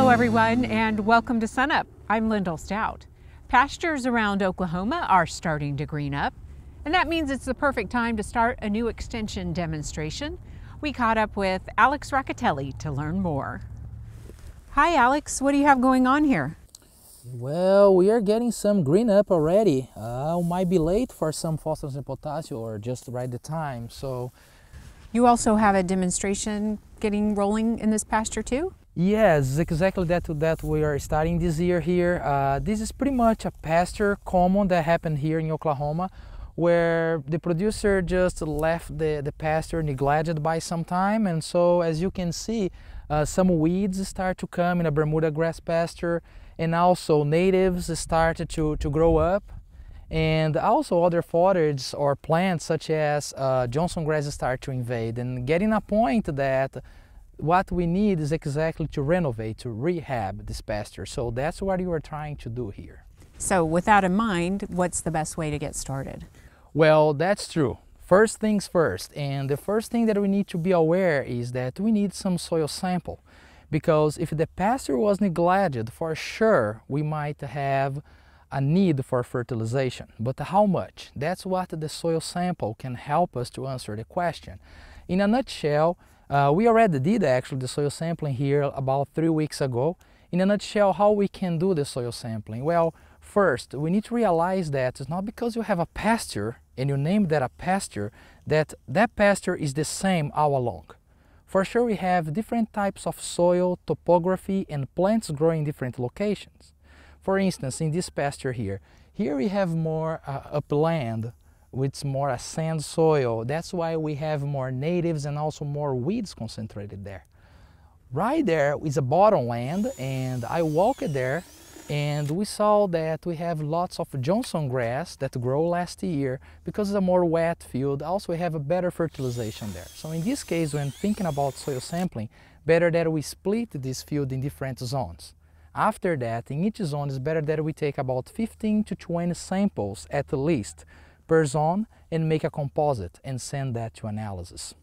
Hello everyone and welcome to SUNUP. I'm Lyndall Stout. Pastures around Oklahoma are starting to green up, and that means it's the perfect time to start a new extension demonstration. We caught up with Alex Rocateli to learn more. Hi Alex, what do you have going on here? Well, we are getting some green up already. Might be late for some phosphorus and potassium or just right the time. So You also have a demonstration getting rolling in this pasture too? yes, exactly that we are starting this year here. This is pretty much a pasture common that happened here in Oklahoma, where the producer just left the pasture neglected by some time, and so as you can see, some weeds start to come in a Bermuda grass pasture, and also natives started to grow up, and also other fodder or plants such as Johnson grass start to invade, and getting a point that what we need is exactly to renovate, to rehab this pasture. So that's what you are trying to do here. So with that in mind, what's the best way to get started? Well, that's true. First things first, and the first thing that we need to be aware is that we need some soil sample, because if the pasture was neglected, for sure we might have a need for fertilization. But how much? That's what the soil sample can help us to answer the question. In a nutshell, we already did actually the soil sampling here about 3 weeks ago. In a nutshell, how we can do the soil sampling? Well, first, we need to realize that it's not because you have a pasture and you name that a pasture, that pasture is the same all along. For sure, we have different types of soil, topography, and plants growing in different locations. For instance, in this pasture here we have more upland, with more a sand soil. That's why we have more natives and also more weeds concentrated there. Right there is a bottomland, and I walked there and we saw that we have lots of Johnson grass that grew last year because it's a more wet field. Also we have a better fertilization there. So in this case, when thinking about soil sampling, better that we split this field in different zones. After that, in each zone, it's better that we take about 15 to 20 samples at least per zone and make a composite and send that to analysis.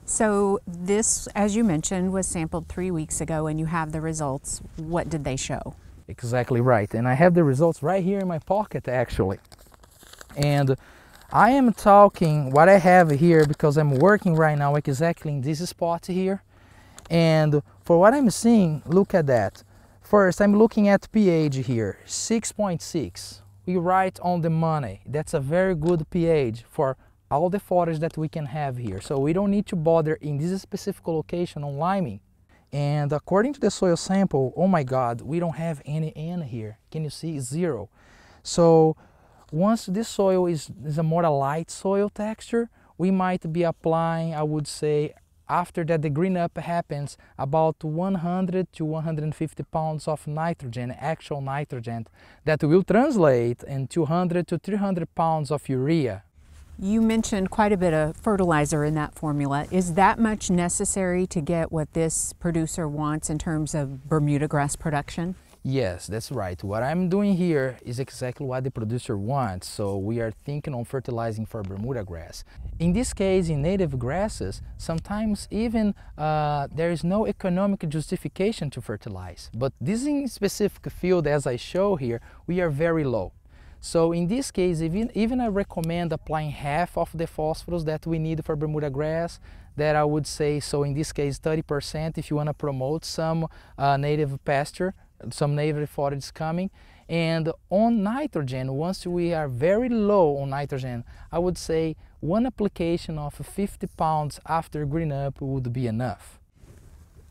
So this, as you mentioned, was sampled 3 weeks ago and you have the results. What did they show? Exactly right, and I have the results right here in my pocket actually. And I am talking what I have here because I'm working right now exactly in this spot here. And for what I'm seeing, look at that. First, I'm looking at pH here, 6.6. We right on the money. That's a very good pH for all the fodders that we can have here. So we don't need to bother in this specific location on liming. And according to the soil sample, oh my God, we don't have any N here. Can you see? Zero. So once this soil is a more light soil texture, we might be applying, I would say, after that the green up happens, about 100 to 150 pounds of nitrogen, actual nitrogen, that will translate in 200 to 300 pounds of urea. You mentioned quite a bit of fertilizer in that formula. Is that much necessary to get what this producer wants in terms of Bermuda grass production? Yes, that's right. What I'm doing here is exactly what the producer wants. So we are thinking on fertilizing for Bermuda grass. In this case, in native grasses, sometimes even there is no economic justification to fertilize. But this in specific field, as I show here, we are very low. So in this case, even I recommend applying half of the phosphorus that we need for Bermuda grass, that I would say, so in this case 30% if you want to promote some native pasture, some native fodder is coming. And on nitrogen, once we are very low on nitrogen, I would say one application of 50 pounds after green up would be enough.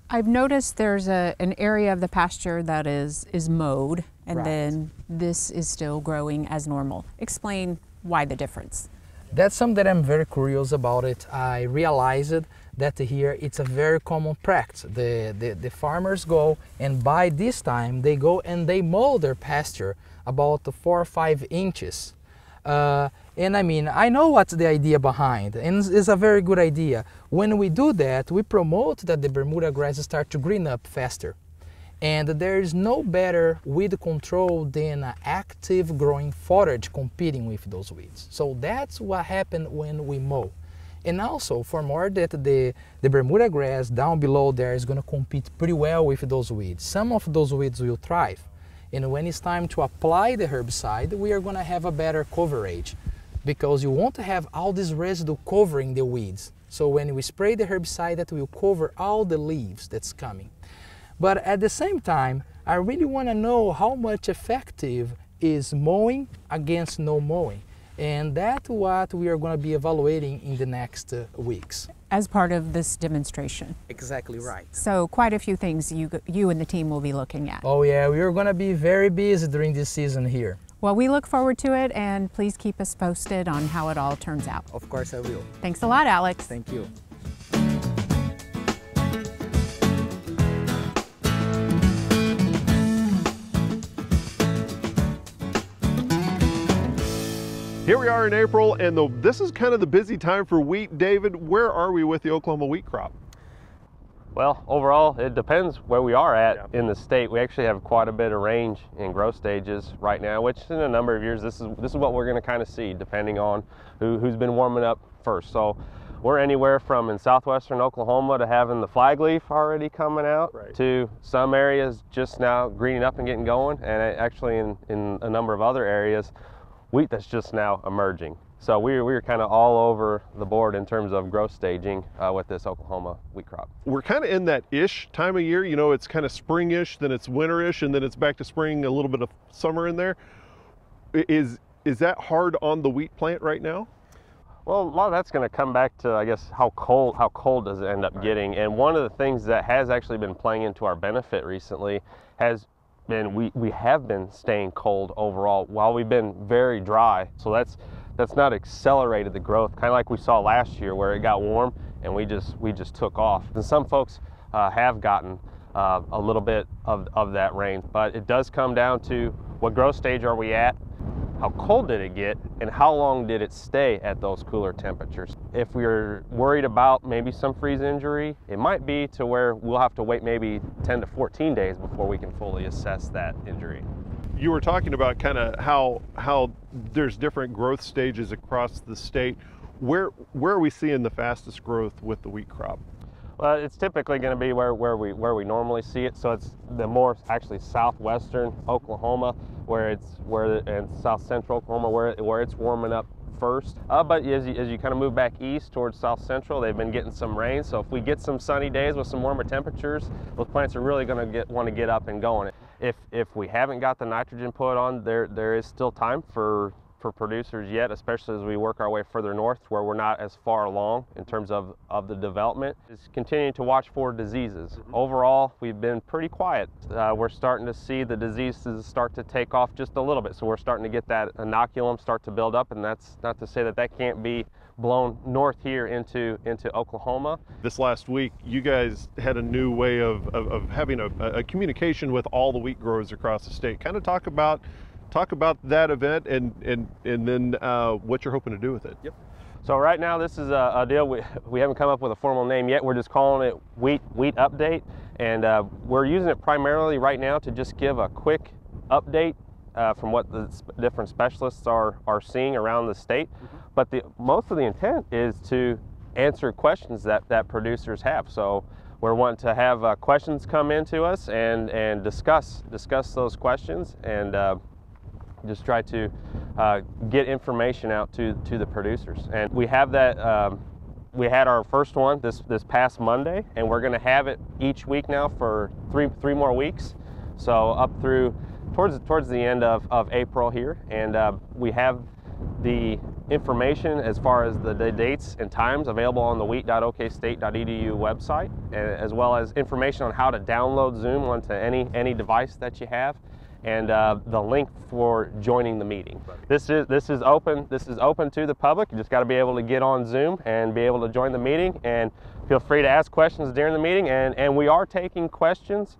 I've noticed there's an area of the pasture that is mowed, and Right. then this is still growing as normal. Explain why the difference. That's something that I'm very curious about it. I realized that here it's a very common practice. The farmers go, and by this time they go and they mow their pasture about 4 or 5 inches. And I mean, I know what's the idea behind, and it's a very good idea. When we do that, we promote that the Bermuda grass start to green up faster. And there is no better weed control than an active growing forage competing with those weeds. So that's what happened when we mow. And also, for more that the Bermuda grass down below there is going to compete pretty well with those weeds. Some of those weeds will thrive. And when it's time to apply the herbicide, we are going to have a better coverage because you won't have all this residue covering the weeds. So when we spray the herbicide, that will cover all the leaves that's coming. But at the same time, I really want to know how much effective is mowing against no mowing. And that's what we are going to be evaluating in the next weeks. As part of this demonstration. Exactly right. So quite a few things you and the team will be looking at. Oh yeah, we are going to be very busy during this season here. Well, we look forward to it, and please keep us posted on how it all turns out. Of course I will. Thanks a lot, Alex. Thank you. Here we are in April, and this is kind of the busy time for wheat. David, where are we with the Oklahoma wheat crop? Well, overall, it depends where we are at in the state. We actually have quite a bit of range in growth stages right now, which in a number of years, this is what we're going to kind of see, depending on who's been warming up first. So we're anywhere from in southwestern Oklahoma to having the flag leaf already coming out, to some areas just now greening up and getting going, and actually in a number of other areas, wheat that's just now emerging. So we're kind of all over the board in terms of growth staging with this Oklahoma wheat crop. We're kind of in that ish time of year. You know, it's kind of spring-ish, then it's winter-ish, and then it's back to spring, a little bit of summer in there. Is that hard on the wheat plant right now? Well, a lot of that's going to come back to, I guess, how cold does it end up getting. And one of the things that has actually been playing into our benefit recently has been we have been staying cold overall while we've been very dry. So that's not accelerated the growth, kind of like we saw last year where it got warm and we just took off. And some folks have gotten a little bit of that rain, but it does come down to what growth stage are we at, how cold did it get, and how long did it stay at those cooler temperatures. If we're worried about maybe some freeze injury, it might be to where we'll have to wait maybe 10 to 14 days before we can fully assess that injury. You were talking about kind of how there's different growth stages across the state. Where are we seeing the fastest growth with the wheat crop? Well, it's typically going to be where we normally see it. So it's the more actually southwestern Oklahoma, and south central Oklahoma where it's warming up first. But as you kind of move back east towards south central, they've been getting some rain. So if we get some sunny days with some warmer temperatures, those plants are really going to want to get up and going. If we haven't got the nitrogen put on, there is still time for producers yet, especially as we work our way further north where we're not as far along in terms of the development, is continuing to watch for diseases. Overall, we've been pretty quiet. We're starting to see the diseases start to take off just a little bit, so we're starting to get that inoculum start to build up, and that's not to say that can't be blown north here into Oklahoma. This last week, you guys had a new way of having a communication with all the wheat growers across the state. Kind of talk about that event and then what you're hoping to do with it. Yep. So right now this is a deal, we haven't come up with a formal name yet. We're just calling it Wheat Update, and we're using it primarily right now to just give a quick update from what the different specialists are seeing around the state. But most of the intent is to answer questions that producers have. So we're wanting to have questions come into us and discuss those questions and just try to get information out to the producers. And we have that, we had our first one this past Monday, and we're going to have it each week now for three more weeks. So up through towards the end of April here, and we have the information as far as the dates and times available on the wheat.okstate.edu website, as well as information on how to download Zoom onto any device that you have, and the link for joining the meeting. This is open to the public. You just got to be able to get on Zoom and be able to join the meeting, and feel free to ask questions during the meeting, and we are taking questions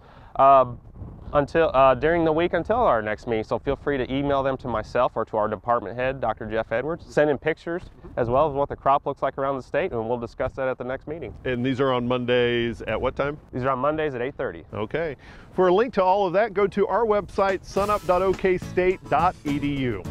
until during the week until our next meeting. So feel free to email them to myself or to our department head, Dr. Jeff Edwards. Send in pictures as well as what the crop looks like around the state, and we'll discuss that at the next meeting. And these are on Mondays at what time? These are on Mondays at 8:30. Okay. For a link to all of that, go to our website, sunup.okstate.edu.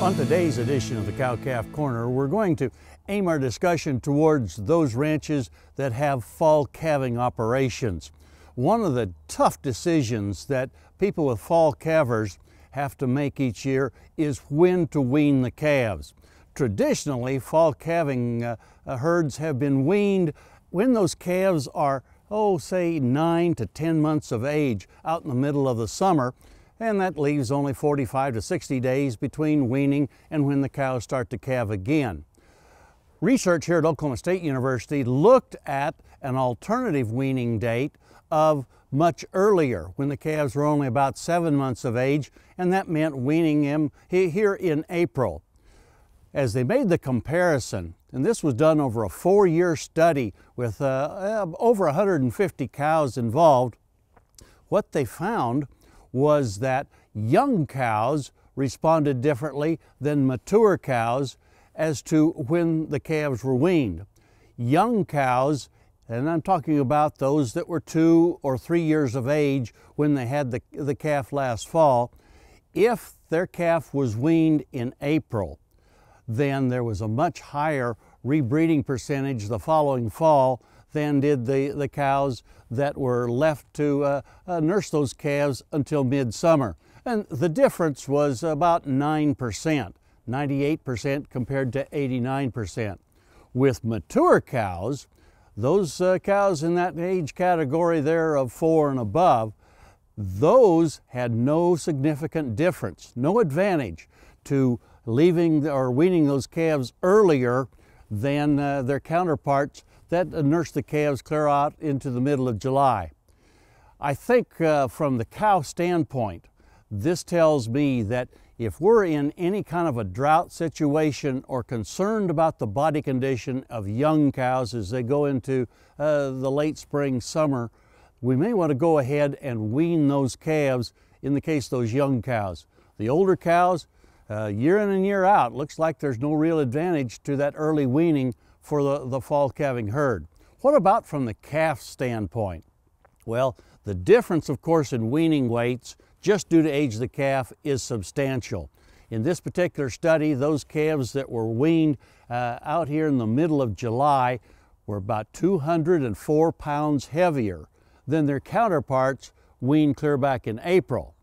On today's edition of the CowCalf Corner, we're going to aim our discussion towards those ranches that have fall calving operations. One of the tough decisions that people with fall calvers have to make each year is when to wean the calves. Traditionally, fall calving herds have been weaned when those calves are, say 9 to 10 months of age out in the middle of the summer, and that leaves only 45 to 60 days between weaning and when the cows start to calve again. Research here at Oklahoma State University looked at an alternative weaning date of much earlier, when the calves were only about 7 months of age, and that meant weaning them here in April. As they made the comparison, and this was done over a 4-year study with over 150 cows involved, what they found was that young cows responded differently than mature cows as to when the calves were weaned. Young cows, and I'm talking about those that were 2 or 3 years of age when they had the calf last fall, if their calf was weaned in April, then there was a much higher rebreeding percentage the following fall than did the cows that were left to nurse those calves until midsummer. And the difference was about 9%, 98% compared to 89%. With mature cows, those cows in that age category there of 4 and above, those had no significant difference, no advantage to leaving or weaning those calves earlier than their counterparts that nursed the calves clear out into the middle of July. I think from the cow standpoint, this tells me that if we're in any kind of a drought situation or concerned about the body condition of young cows as they go into the late spring, summer, we may want to go ahead and wean those calves in the case of those young cows. The older cows, year in and year out, looks like there's no real advantage to that early weaning for the fall calving herd. What about from the calf standpoint? Well, the difference, of course, in weaning weights, just due to age of the calf, is substantial. In this particular study, those calves that were weaned out here in the middle of July were about 204 pounds heavier than their counterparts weaned clear back in April.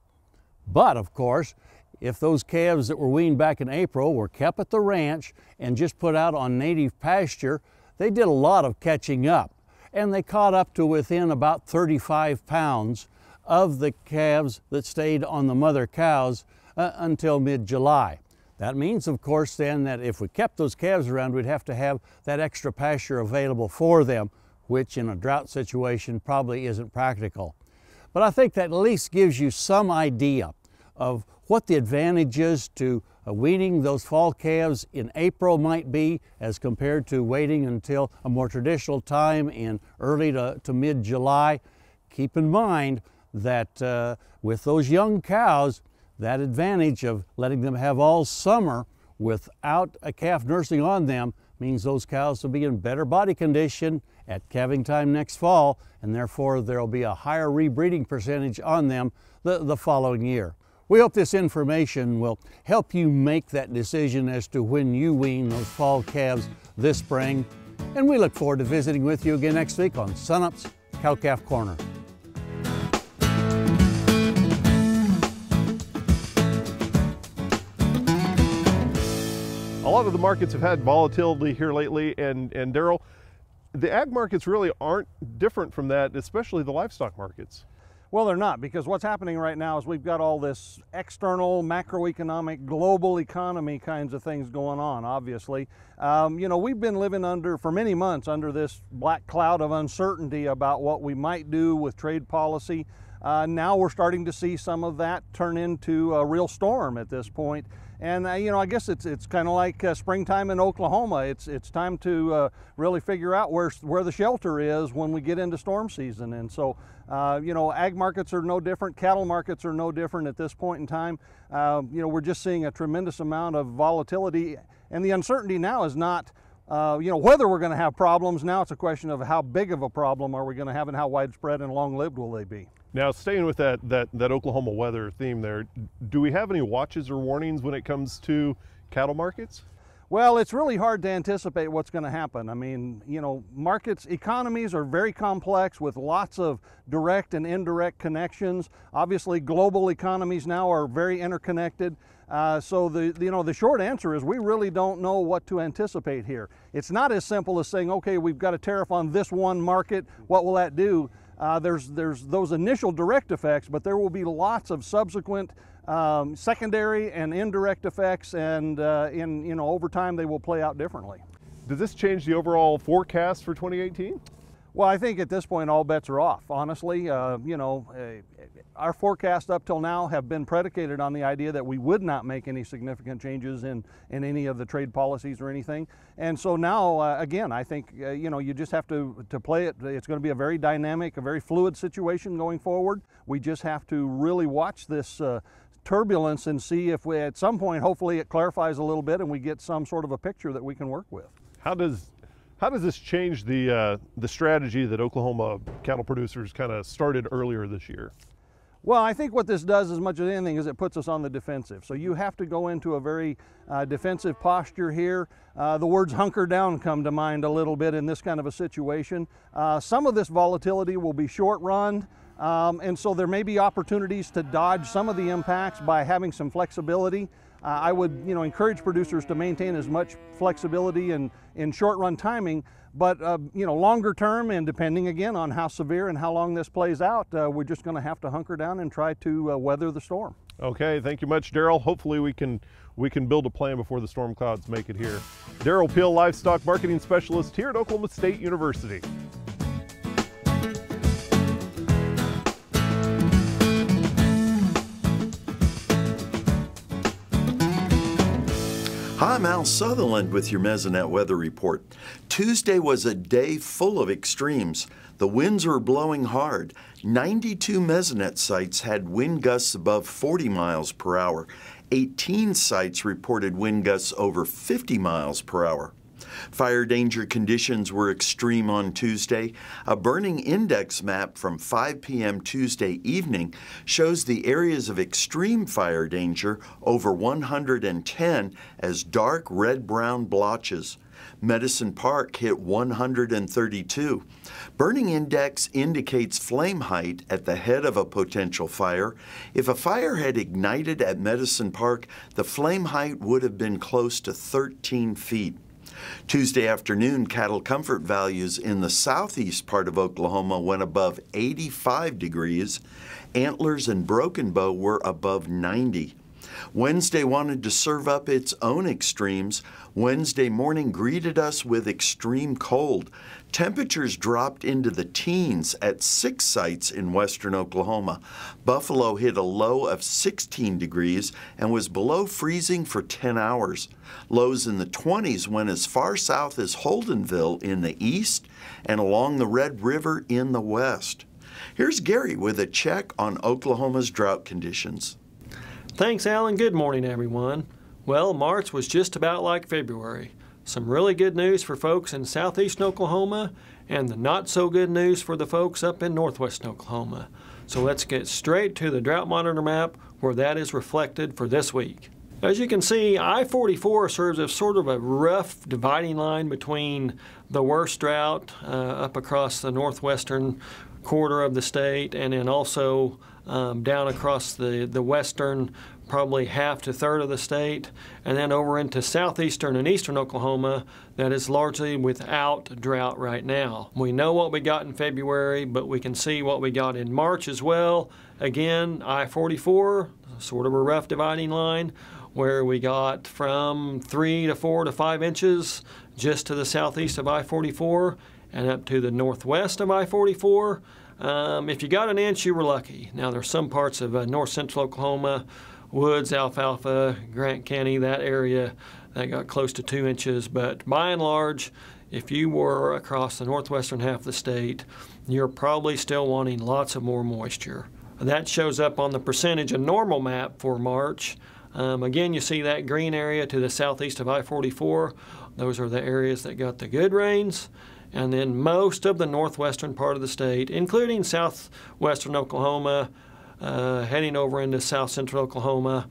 But, of course, if those calves that were weaned back in April were kept at the ranch and just put out on native pasture, they did a lot of catching up, and they caught up to within about 35 pounds of the calves that stayed on the mother cows until mid-July. That means, of course, then that if we kept those calves around, we'd have to have that extra pasture available for them, which in a drought situation probably isn't practical. But I think that at least gives you some idea of what the advantages to weaning those fall calves in April might be as compared to waiting until a more traditional time in early to mid-July. Keep in mind that with those young cows, that advantage of letting them have all summer without a calf nursing on them means those cows will be in better body condition at calving time next fall, and therefore there will be a higher rebreeding percentage on them the following year. We hope this information will help you make that decision as to when you wean those fall calves this spring, and we look forward to visiting with you again next week on SUNUP's CowCalf Corner. A lot of the markets have had volatility here lately, and Derrell, the ag markets really aren't different from that, especially the livestock markets. Well, they're not, because what's happening right now is we've got all this external, macroeconomic, global economy kinds of things going on, obviously. You know, we've been living for many months under this black cloud of uncertainty about what we might do with trade policy. Now we're starting to see some of that turn into a real storm at this point. And you know, I guess it's kind of like springtime in Oklahoma. It's time to really figure out where the shelter is when we get into storm season. And so, you know, ag markets are no different. Cattle markets are no different at this point in time. You know, we're just seeing a tremendous amount of volatility, and the uncertainty now is not, you know, whether we're going to have problems. Now it's a question of how big of a problem are we going to have, and how widespread and long-lived will they be. Now, staying with that Oklahoma weather theme there, do we have any watches or warnings when it comes to, cattle markets? Well, it's really hard to anticipate what's going to happen. I mean, you know, markets, economies are very complex with lots of direct and indirect connections. Obviously, global economies now are very interconnected. So the short answer is we really don't know what to anticipate here. It's not as simple as saying, okay, we've got a tariff on this one market. What will that do? There's those initial direct effects, but there will be lots of subsequent secondary and indirect effects, and over time they will play out differently. Does this change the overall forecast for 2018? Well, I think at this point all bets are off, honestly. Our forecasts up till now have been predicated on the idea that we would not make any significant changes in any of the trade policies or anything. And so now, again, I think, you just have to play it. It's going to be a very dynamic, a very fluid situation going forward. We just have to really watch this turbulence and see if we, at some point, hopefully it clarifies a little bit and we get some sort of a picture that we can work with. How does this change the strategy that Oklahoma cattle producers kind of started earlier this year? Well, I think what this does as much as anything is it puts us on the defensive. So you have to go into a very defensive posture here. The words hunker down come to mind a little bit in this kind of a situation. Some of this volatility will be short run. And so there may be opportunities to dodge some of the impacts by having some flexibility. I would encourage producers to maintain as much flexibility in short run timing, but longer term, and depending again on how severe and how long this plays out, we're just going to have to hunker down and try to weather the storm. Okay, thank you much, Derrell. Hopefully we can build a plan before the storm clouds make it here. Derrell Peel, Livestock Marketing Specialist here at Oklahoma State University. Hi, I'm Al Sutherland with your Mesonet weather report. Tuesday was a day full of extremes. The winds were blowing hard. 92 Mesonet sites had wind gusts above 40 miles per hour. 18 sites reported wind gusts over 50 miles per hour. Fire danger conditions were extreme on Tuesday. A burning index map from 5 p.m. Tuesday evening shows the areas of extreme fire danger over 110 as dark red-brown blotches. Medicine Park hit 132. Burning index indicates flame height at the head of a potential fire. If a fire had ignited at Medicine Park, the flame height would have been close to 13 feet. Tuesday afternoon, cattle comfort values in the southeast part of Oklahoma went above 85 degrees. Antlers and Broken Bow were above 90. Wednesday wanted to serve up its own extremes. Wednesday morning greeted us with extreme cold. Temperatures dropped into the teens at 6 sites in western Oklahoma. Buffalo hit a low of 16 degrees and was below freezing for 10 hours. Lows in the 20s went as far south as Holdenville in the east and along the Red River in the west. Here's Gary with a check on Oklahoma's drought conditions. Thanks, Alan. Good morning, everyone. Well, March was just about like February. Some really good news for folks in southeastern Oklahoma and the not so good news for the folks up in northwestern Oklahoma. So let's get straight to the drought monitor map where that is reflected for this week. As you can see, I-44 serves as sort of a rough dividing line between the worst drought up across the northwestern quarter of the state and then also down across the western, probably half to third of the state, and then over into southeastern and eastern Oklahoma that is largely without drought right now. We know what we got in February, but we can see what we got in March as well. Again, I-44, sort of a rough dividing line, where we got from 3 to 4 to 5 inches just to the southeast of I-44 and up to the northwest of I-44. If you got an inch, you were lucky. Now, there's some parts of north central Oklahoma, Woods, Alfalfa, Grant County, that area that got close to 2 inches. But by and large, if you were across the northwestern half of the state, you're probably still wanting lots of more moisture. That shows up on the percentage of normal map for March. Again, you see that green area to the southeast of I-44. Those are the areas that got the good rains. And then most of the northwestern part of the state, including southwestern Oklahoma, heading over into south central Oklahoma,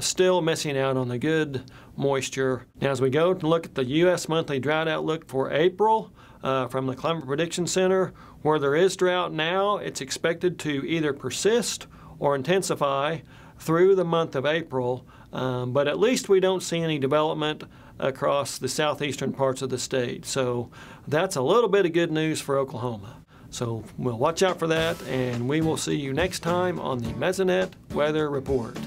still missing out on the good moisture. Now, as we go to look at the U.S. monthly drought outlook for April from the Climate Prediction Center, where there is drought now, it's expected to either persist or intensify through the month of April, but at least we don't see any development across the southeastern parts of the state. So that's a little bit of good news for Oklahoma. So we'll watch out for that, and we will see you next time on the Mesonet Weather Report.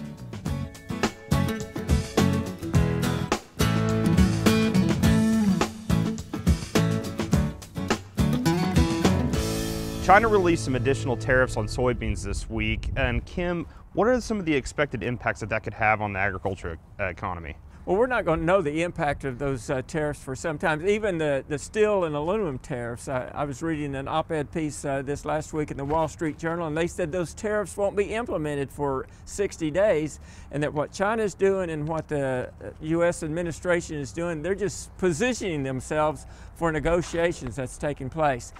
China released some additional tariffs on soybeans this week. And Kim, what are some of the expected impacts that could have on the agriculture economy? Well, we're not going to know the impact of those tariffs for some time. Even the steel and aluminum tariffs. I was reading an op-ed piece this last week in the Wall Street Journal, and they said those tariffs won't be implemented for 60 days, and that what China's doing and what the U.S. administration is doing, they're just positioning themselves for negotiations that's taking place.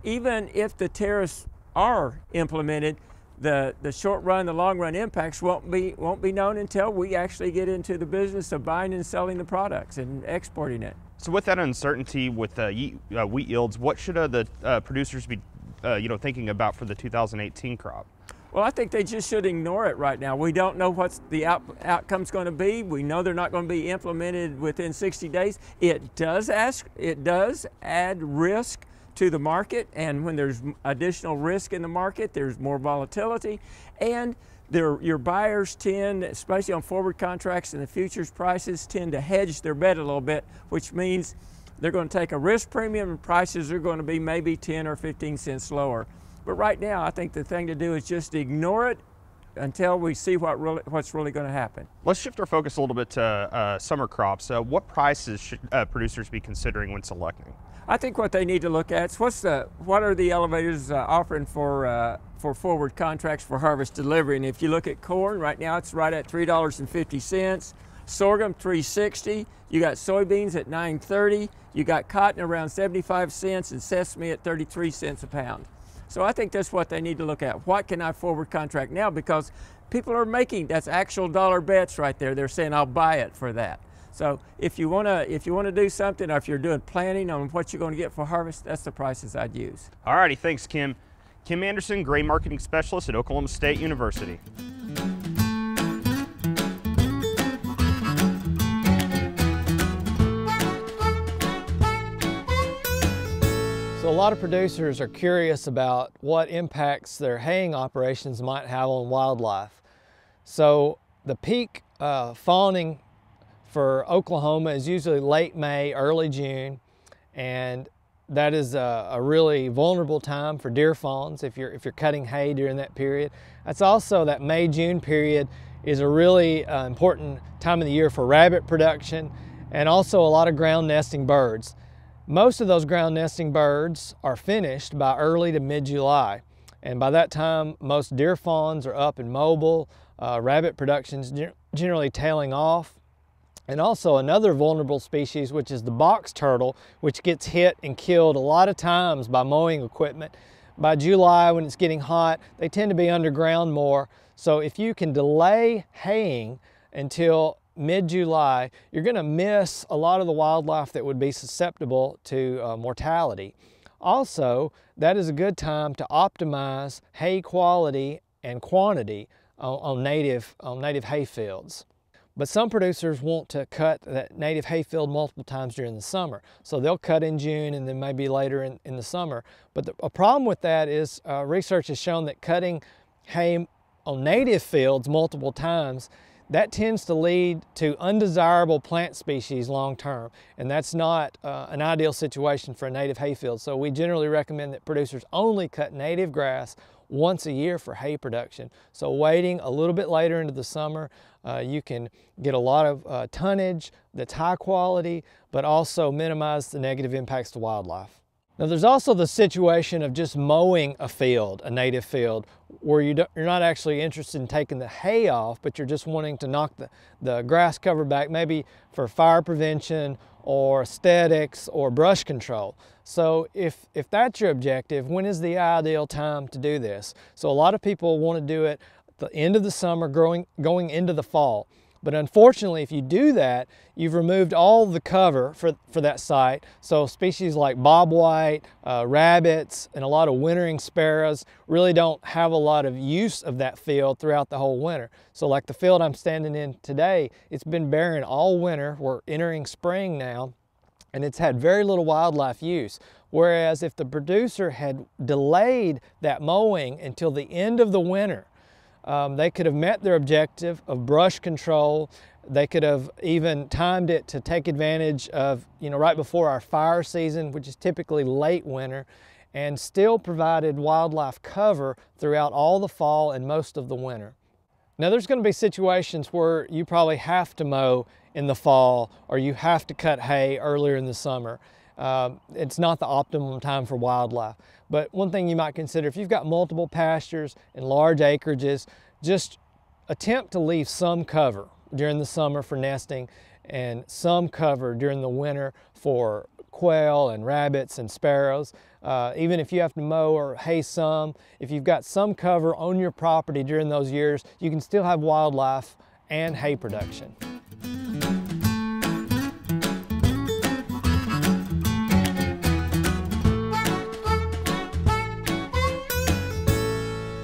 Even if the tariffs are implemented, the short run, the long run impacts won't be known until we actually get into the business of buying and selling the products and exporting it. So with that uncertainty with wheat yields, what should the producers be thinking about for the 2018 crop? Well, I think they just should ignore it right now. We don't know what the outcome's going to be. We know they're not going to be implemented within 60 days. It does add risk to the market, and when there's additional risk in the market, there's more volatility, and your buyers tend, especially on forward contracts and the futures prices, tend to hedge their bet a little bit, which means they're going to take a risk premium and prices are going to be maybe 10 or 15 cents lower. But right now, I think the thing to do is just ignore it until we see what's really going to happen. Let's shift our focus a little bit to summer crops. What prices should producers be considering when selecting? I think what they need to look at is what are the elevators offering for forward contracts for harvest delivery. And if you look at corn, right now it's right at $3.50, sorghum $3.60, you got soybeans at $9.30, you got cotton around 75 cents, and sesame at 33 cents a pound. So I think that's what they need to look at. What can I forward contract now? Because people are making, that's actual dollar bets right there. They're saying I'll buy it for that. So if you want to do something, or if you're doing planning on what you're going to get for harvest, that's the prices I'd use. All righty, thanks, Kim. Kim Anderson, Grain Marketing Specialist at Oklahoma State University. So a lot of producers are curious about what impacts their haying operations might have on wildlife. So the peak fawning for Oklahoma is usually late May, early June, and that is a really vulnerable time for deer fawns if you're cutting hay during that period. That's also that May-June period is a really important time of the year for rabbit production and also a lot of ground nesting birds. Most of those ground nesting birds are finished by early to mid-July, and by that time most deer fawns are up and mobile, rabbit production's generally tailing off. And also another vulnerable species, which is the box turtle, which gets hit and killed a lot of times by mowing equipment. By July, when it's getting hot, they tend to be underground more. So if you can delay haying until mid-July, you're going to miss a lot of the wildlife that would be susceptible to mortality. Also, that is a good time to optimize hay quality and quantity on native hay fields. But some producers want to cut that native hayfield multiple times during the summer. So they'll cut in June and then maybe later in the summer. But a problem with that is research has shown that cutting hay on native fields multiple times, that tends to lead to undesirable plant species long term. And that's not an ideal situation for a native hayfield. So we generally recommend that producers only cut native grass once a year for hay production. So waiting a little bit later into the summer, you can get a lot of tonnage that's high quality, but also minimize the negative impacts to wildlife. Now there's also the situation of just mowing a field, a native field, where you're not actually interested in taking the hay off, but you're just wanting to knock the grass cover back, maybe for fire prevention or aesthetics or brush control. So if that's your objective, when is the ideal time to do this? So a lot of people want to do it at the end of the summer, going into the fall. But unfortunately, if you do that, you've removed all the cover for that site. So species like bobwhite, rabbits, and a lot of wintering sparrows really don't have a lot of use of that field throughout the whole winter. So like the field I'm standing in today, it's been barren all winter. We're entering spring now, and it's had very little wildlife use. Whereas if the producer had delayed that mowing until the end of the winter, they could have met their objective of brush control. They could have even timed it to take advantage of, right before our fire season, which is typically late winter, and still provided wildlife cover throughout all the fall and most of the winter. Now there's going to be situations where you probably have to mow in the fall or you have to cut hay earlier in the summer. It's not the optimum time for wildlife. But one thing you might consider, if you've got multiple pastures and large acreages, just attempt to leave some cover during the summer for nesting and some cover during the winter for quail and rabbits and sparrows. Even if you have to mow or hay some, if you've got some cover on your property during those years, you can still have wildlife and hay production.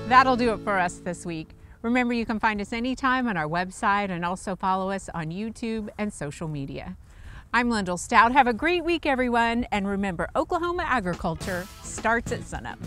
That'll do it for us this week. Remember, you can find us anytime on our website and also follow us on YouTube and social media. I'm Lyndall Stout. Have a great week, everyone. And remember, Oklahoma agriculture starts at sunup.